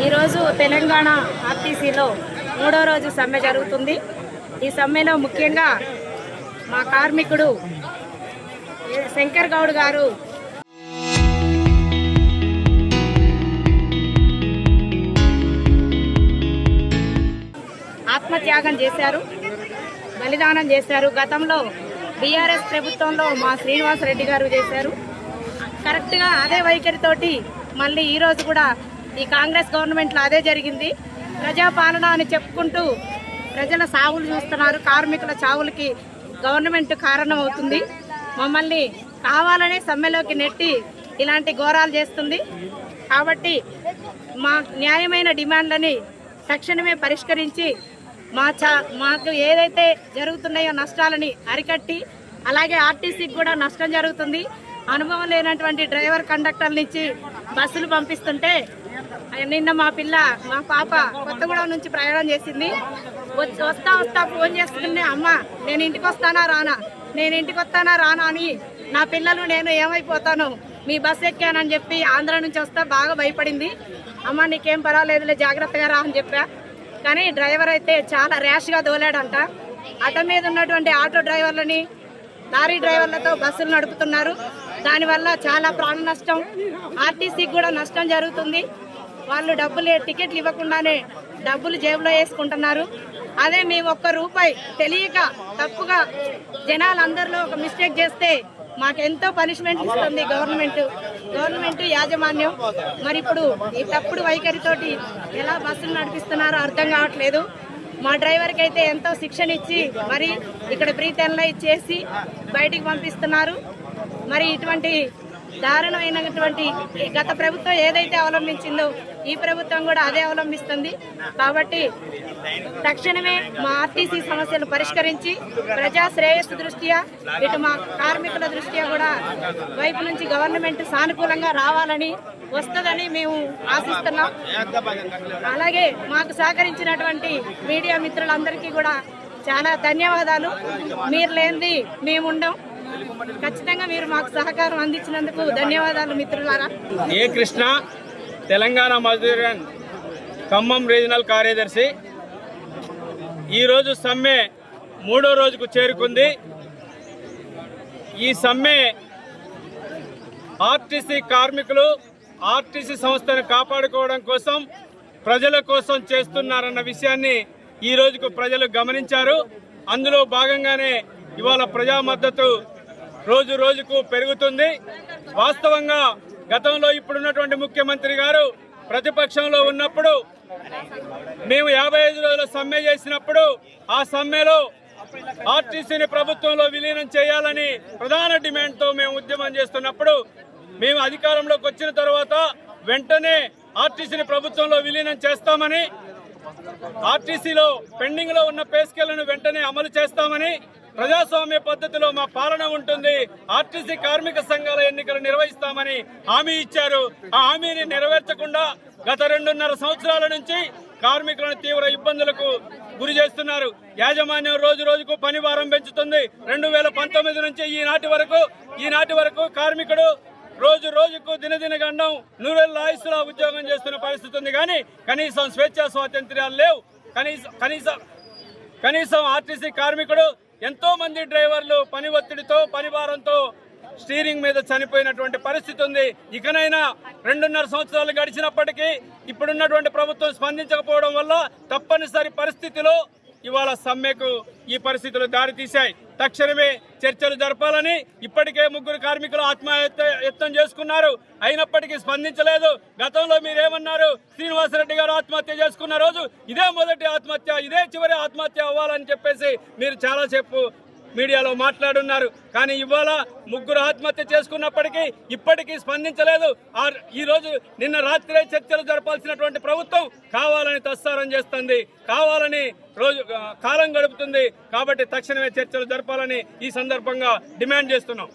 ఈరోజు తెలంగాణ ఆర్టీసీలో 3వ రోజు సమ్మె జరుగుతుంది. ఈ సమ్మెలో ముఖ్యంగా మా కార్మికుడు శంకర్ గౌడ్ గారు ఆత్మత్యాగం చేశారు, బలిదానం చేశారు. గతంలో బీఆర్ఎస్ ప్రభుత్వంలో మా శ్రీనివాస్ రెడ్డి గారు చేశారు. కరెక్ట్గా అదే వైఖరితోటి మళ్ళీ ఈరోజు కూడా ఈ కాంగ్రెస్ గవర్నమెంట్లో అదే జరిగింది. ప్రజాపాలన అని చెప్పుకుంటూ ప్రజల సావులు చూస్తున్నారు. కార్మికుల చావులకి గవర్నమెంట్ కారణం అవుతుంది. మమ్మల్ని కావాలనే సమ్మెలోకి నెట్టి ఇలాంటి ఘోరాలు చేస్తుంది. కాబట్టి మా న్యాయమైన డిమాండ్లని తక్షణమే పరిష్కరించి మాకు ఏదైతే జరుగుతున్నాయో నష్టాలని అరికట్టి, అలాగే ఆర్టీసీకి కూడా నష్టం జరుగుతుంది. అనుభవం లేనటువంటి డ్రైవర్ కండక్టర్ల నుంచి బస్సులు పంపిస్తుంటే నిన్న మా పాప కొత్తగూడెం నుంచి ప్రయాణం చేసింది. వస్తా ఫోన్ చేస్తుంటే, అమ్మ నేను ఇంటికి వస్తానా రానా అని నా పిల్లలు నేను ఏమైపోతాను, మీ బస్సు ఎక్కానని చెప్పి ఆంధ్ర నుంచి వస్తా బాగా భయపడింది. అమ్మ నీకేం పర్వాలేదులే, జాగ్రత్తగా రా అని చెప్పా. కానీ డ్రైవర్ అయితే చాలా ర్యాష్గా దోలాడంట. ఆటో మీద ఉన్నటువంటి ఆటో డ్రైవర్లని, లారీ డ్రైవర్లతో బస్సులు నడుపుతున్నారు. దానివల్ల చాలా ప్రాణ నష్టం, ఆర్టీసీకి కూడా నష్టం జరుగుతుంది. వాళ్ళు టికెట్లు ఇవ్వకుండానే డబ్బులు జేబులో వేసుకుంటున్నారు. అదే మేము ₹1 తెలియక తప్పుగా జనాలందరిలో ఒక మిస్టేక్ చేస్తే మాకెంతో పనిష్మెంట్ ఇస్తుంది గవర్నమెంట్ యాజమాన్యం. మరి ఇప్పుడు ఈ తప్పుడు వైఖరితోటి ఎలా బస్సులు నడిపిస్తున్నారో అర్థం కావట్లేదు. మా డ్రైవర్కి అయితే ఎంతో శిక్షణ ఇచ్చి మరి ఇక్కడ బ్రీత్ అనలైజ్ చేసి బయటికి పంపిస్తున్నారు. మరి ఇటువంటి దారుణమైనటువంటి గత ప్రభుత్వం ఏదైతే అవలంబించిందో ఈ ప్రభుత్వం కూడా అదే అవలంబిస్తుంది. కాబట్టి తక్షణమే మా ఆర్టీసీ సమస్యలు పరిష్కరించి ప్రజా శ్రేయస్సు దృష్ట్యా, ఇటు మా కార్మికుల దృష్ట్యా కూడా వైపు నుంచి గవర్నమెంట్ సానుకూలంగా రావాలని, వస్తుందని మేము ఆశిస్తున్నాం. అలాగే మాకు సహకరించినటువంటి మీడియా మిత్రులందరికీ కూడా చాలా ధన్యవాదాలు. మీరు లేనిది మేముండం. ఖచ్చితంగా మీరు మాకు సహకారం అందించినందుకు ధన్యవాదాలు మిత్రులారా. ఏ కృష్ణ, తెలంగాణ మజ్దూర్ యూనియన్ ఖమ్మం రీజనల్ కార్యదర్శి. ఈరోజు సమ్మె 3వ రోజుకు చేరుకుంది. ఈ సమ్మె ఆర్టీసీ కార్మికులు ఆర్టీసీ సంస్థను కాపాడుకోవడం కోసం, ప్రజల కోసం చేస్తున్నారన్న విషయాన్ని ఈ రోజుకు ప్రజలు గమనించారు. అందులో భాగంగానే ఇవాళ ప్రజా మద్దతు రోజు రోజుకు పెరుగుతుంది. వాస్తవంగా గతంలో ఇప్పుడున్నటువంటి ముఖ్యమంత్రి గారు ప్రతిపక్షంలో ఉన్నప్పుడు మేము 55 రోజుల సమ్మె చేసినప్పుడు ఆ సమ్మెలో ఆర్టీసీని ప్రభుత్వంలో విలీనం చేయాలని ప్రధాన డిమాండ్తో మేము ఉద్యమం చేస్తున్నప్పుడు, మేము అధికారంలోకి వచ్చిన తర్వాత వెంటనే ఆర్టీసీని ప్రభుత్వంలో విలీనం చేస్తామని, ఆర్టీసీలో పెండింగ్ లో ఉన్న పే స్కేళ్లను వెంటనే అమలు చేస్తామని, ప్రజాస్వామ్య పద్ధతిలో మా పాలన ఉంటుంది, ఆర్టీసీ కార్మిక సంఘాల ఎన్నికలు నిర్వహిస్తామని హామీ ఇచ్చారు. ఆ హామీని నెరవేర్చకుండా గత 2.5 సంవత్సరాల నుంచి కార్మికులను తీవ్ర ఇబ్బందులకు గురి చేస్తున్నారు. యాజమాన్యం రోజు రోజుకు పని భారం పెంచుతుంది. 2019 నుంచి ఈనాటి వరకు కార్మికుడు రోజు రోజుకు దినదిన గండం 100 ఆయుస్సులా ఉద్యోగం చేస్తున్న పరిస్థితి ఉంది. కానీ కనీసం స్వేచ్ఛా స్వాతంత్ర్యాలు లేవు. కనీసం ఆర్టీసీ కార్మికుడు, ఎంతో మంది డ్రైవర్లు పని ఒత్తిడితో, పని భారంతో స్టీరింగ్ మీద చనిపోయినటువంటి పరిస్థితి ఉంది. ఇకనైనా 2.5 సంవత్సరాలు గడిచినప్పటికీ ఇప్పుడున్నటువంటి ప్రభుత్వం స్పందించకపోవడం వల్ల తప్పనిసరి పరిస్థితిలో ఇవాళ సమ్మెకు ఈ పరిస్థితులు దారితీశాయి. తక్షణమే చర్చలు జరపాలని ఇప్పటికే 3 కార్మికులు ఆత్మహత్యం చేసుకున్నారు. అయినప్పటికీ స్పందించలేదు. గతంలో మీరేమన్నారు? శ్రీనివాసరెడ్డి గారు ఆత్మహత్య చేసుకున్న రోజు ఇదే మొదటి ఆత్మహత్య, ఇదే చివరి ఆత్మహత్య అవ్వాలని చెప్పేసి మీరు చాలాసేపు మీడియాలో మాట్లాడున్నారు. కానీ ఇవాళ 3 ఆత్మహత్య చేసుకున్నప్పటికీ ఇప్పటికీ స్పందించలేదు. ఈ రోజు నిన్న రాత్రే చర్చలు జరపాల్సినటువంటి ప్రభుత్వం కావాలని తస్సారం చేస్తుంది, కావాలని రోజు కాలం గడుపుతుంది. కాబట్టి తక్షణమే చర్చలు జరపాలని ఈ సందర్భంగా డిమాండ్ చేస్తున్నాం.